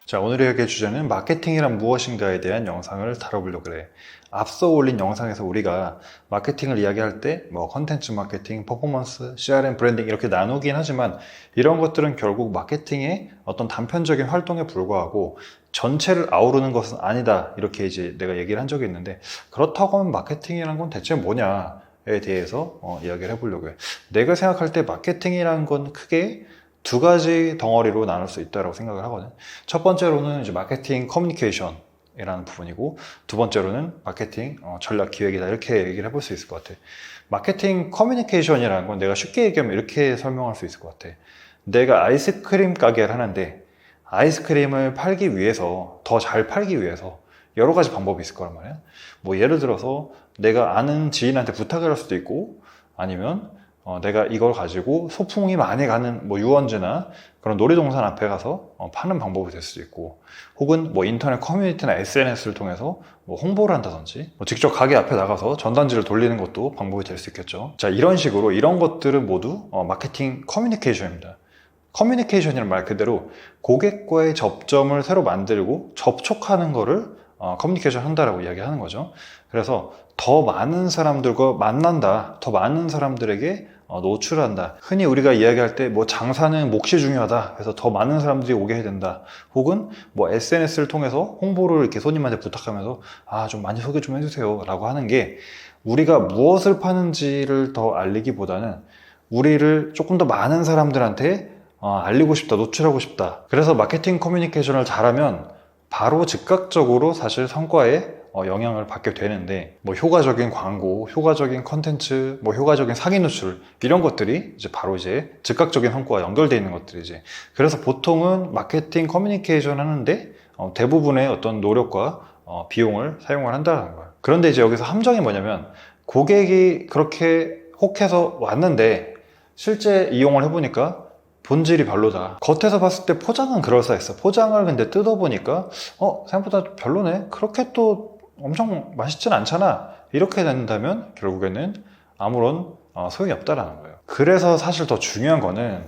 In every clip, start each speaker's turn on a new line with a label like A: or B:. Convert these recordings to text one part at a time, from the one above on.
A: 자, 오늘의 이야기의 주제는 마케팅이란 무엇인가에 대한 영상을 다뤄보려고 그래. 앞서 올린 영상에서 우리가 마케팅을 이야기할 때 뭐 컨텐츠 마케팅, 퍼포먼스, CRM, 브랜딩 이렇게 나누긴 하지만 이런 것들은 결국 마케팅의 어떤 단편적인 활동에 불과하고 전체를 아우르는 것은 아니다, 이렇게 이제 내가 얘기를 한 적이 있는데, 그렇다고 하면 마케팅이란 건 대체 뭐냐에 대해서 이야기를 해보려고 해. 내가 생각할 때 마케팅이란 건 크게 두 가지 덩어리로 나눌 수 있다고 생각을 하거든. 첫 번째로는 이제 마케팅 커뮤니케이션이라는 부분이고, 두 번째로는 마케팅 전략 기획이다, 이렇게 얘기를 해볼 수 있을 것 같아. 마케팅 커뮤니케이션이라는 건 내가 쉽게 얘기하면 이렇게 설명할 수 있을 것 같아. 내가 아이스크림 가게를 하는데 아이스크림을 팔기 위해서, 더 잘 팔기 위해서 여러 가지 방법이 있을 거란 말이야. 뭐 예를 들어서 내가 아는 지인한테 부탁을 할 수도 있고, 아니면 내가 이걸 가지고 소풍이 많이 가는 뭐 유원지나 그런 놀이동산 앞에 가서 파는 방법이 될 수도 있고, 혹은 뭐 인터넷 커뮤니티나 SNS를 통해서 뭐 홍보를 한다든지, 뭐 직접 가게 앞에 나가서 전단지를 돌리는 것도 방법이 될 수 있겠죠. 자, 이런 식으로 이런 것들은 모두 마케팅 커뮤니케이션입니다. 커뮤니케이션이란 말 그대로 고객과의 접점을 새로 만들고 접촉하는 거를 커뮤니케이션 한다라고 이야기하는 거죠. 그래서 더 많은 사람들과 만난다, 더 많은 사람들에게 노출한다. 흔히 우리가 이야기할 때 뭐 장사는 몫이 중요하다, 그래서 더 많은 사람들이 오게 해야 된다, 혹은 뭐 SNS를 통해서 홍보를 이렇게 손님한테 부탁하면서 좀 많이 소개 좀 해주세요 라고 하는 게, 우리가 무엇을 파는지를 더 알리기보다는 우리를 조금 더 많은 사람들한테 알리고 싶다, 노출하고 싶다. 그래서 마케팅 커뮤니케이션을 잘하면 바로 즉각적으로 사실 성과에 영향을 받게 되는데, 뭐 효과적인 광고, 효과적인 컨텐츠, 뭐 효과적인 상위 노출, 이런 것들이 이제 바로 이제 즉각적인 성과와 연결되어 있는 것들이지. 그래서 보통은 마케팅 커뮤니케이션 하는데 대부분의 어떤 노력과 비용을 사용을 한다는 거예요. 그런데 이제 여기서 함정이 뭐냐면, 고객이 그렇게 혹해서 왔는데 실제 이용을 해보니까 본질이 별로다. 겉에서 봤을 때 포장은 그럴싸했어. 포장을 근데 뜯어보니까 생각보다 별로네, 그렇게 또 엄청 맛있진 않잖아, 이렇게 된다면 결국에는 아무런 소용이 없다라는 거예요. 그래서 사실 더 중요한 거는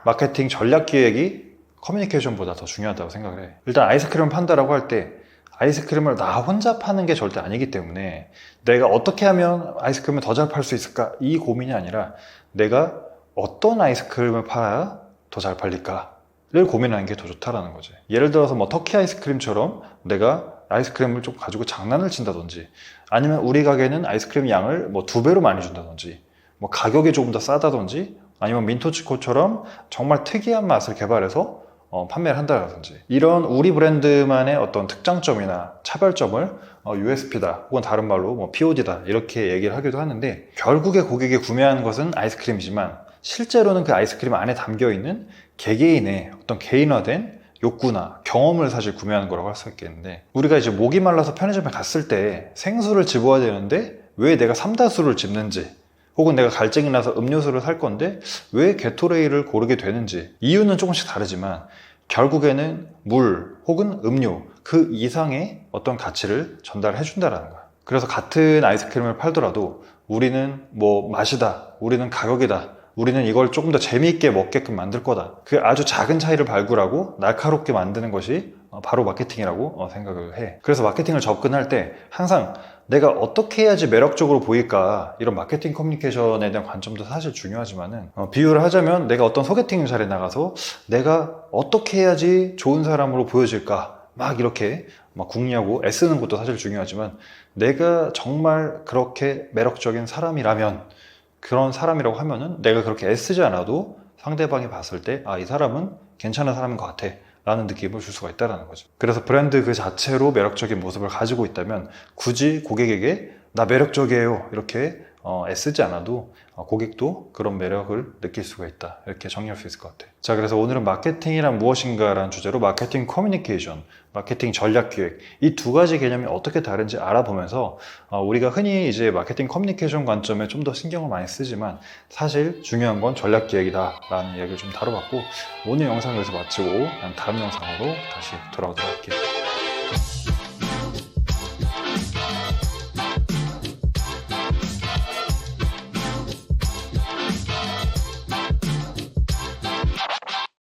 A: 마케팅 전략 기획이 커뮤니케이션보다 더 중요하다고 생각을 해. 일단 아이스크림을 판다라고 할 때 아이스크림을 나 혼자 파는 게 절대 아니기 때문에, 내가 어떻게 하면 아이스크림을 더 잘 팔 수 있을까, 이 고민이 아니라 내가 어떤 아이스크림을 팔아야 더 잘 팔릴까를 고민하는 게 더 좋다라는 거지. 예를 들어서 뭐 터키 아이스크림처럼 내가 아이스크림을 좀 가지고 장난을 친다든지, 아니면 우리 가게는 아이스크림 양을 뭐 2배로 많이 준다든지, 뭐 가격이 조금 더 싸다든지, 아니면 민토치코처럼 정말 특이한 맛을 개발해서 판매를 한다든지, 이런 우리 브랜드만의 어떤 특장점이나 차별점을 USP다, 혹은 다른 말로 뭐 POD다, 이렇게 얘기를 하기도 하는데, 결국에 고객이 구매하는 것은 아이스크림이지만 실제로는 그 아이스크림 안에 담겨있는 개개인의 어떤 개인화된 욕구나 경험을 사실 구매하는 거라고 할 수 있겠는데, 우리가 이제 목이 말라서 편의점에 갔을 때 생수를 집어야 되는데 왜 내가 삼다수를 집는지, 혹은 내가 갈증이 나서 음료수를 살 건데 왜 게토레이를 고르게 되는지, 이유는 조금씩 다르지만 결국에는 물 혹은 음료 그 이상의 어떤 가치를 전달해 준다는 거야. 그래서 같은 아이스크림을 팔더라도 우리는 뭐 맛이다, 우리는 가격이다, 우리는 이걸 조금 더 재미있게 먹게끔 만들 거다, 그 아주 작은 차이를 발굴하고 날카롭게 만드는 것이 바로 마케팅이라고 생각을 해. 그래서 마케팅을 접근할 때 항상 내가 어떻게 해야지 매력적으로 보일까, 이런 마케팅 커뮤니케이션에 대한 관점도 사실 중요하지만은, 비유를 하자면 내가 어떤 소개팅 자리에 나가서 내가 어떻게 해야지 좋은 사람으로 보여질까 막 이렇게 막 궁리하고 애쓰는 것도 사실 중요하지만, 내가 정말 그렇게 매력적인 사람이라면, 그런 사람이라고 하면은 내가 그렇게 애쓰지 않아도 상대방이 봤을 때 이 사람은 괜찮은 사람인 것 같아 라는 느낌을 줄 수가 있다는 거죠. 그래서 브랜드 그 자체로 매력적인 모습을 가지고 있다면 굳이 고객에게 나 매력적이에요 이렇게 애쓰지 않아도 고객도 그런 매력을 느낄 수가 있다, 이렇게 정리할 수 있을 것 같아요. 자, 그래서 오늘은 마케팅이란 무엇인가 라는 주제로 마케팅 커뮤니케이션, 마케팅 전략 기획, 이 두 가지 개념이 어떻게 다른지 알아보면서 우리가 흔히 이제 마케팅 커뮤니케이션 관점에 좀 더 신경을 많이 쓰지만 사실 중요한 건 전략 기획이다 라는 이야기를 좀 다뤄봤고, 오늘 영상을 여기서 마치고 다음 영상으로 다시 돌아오도록 할게요.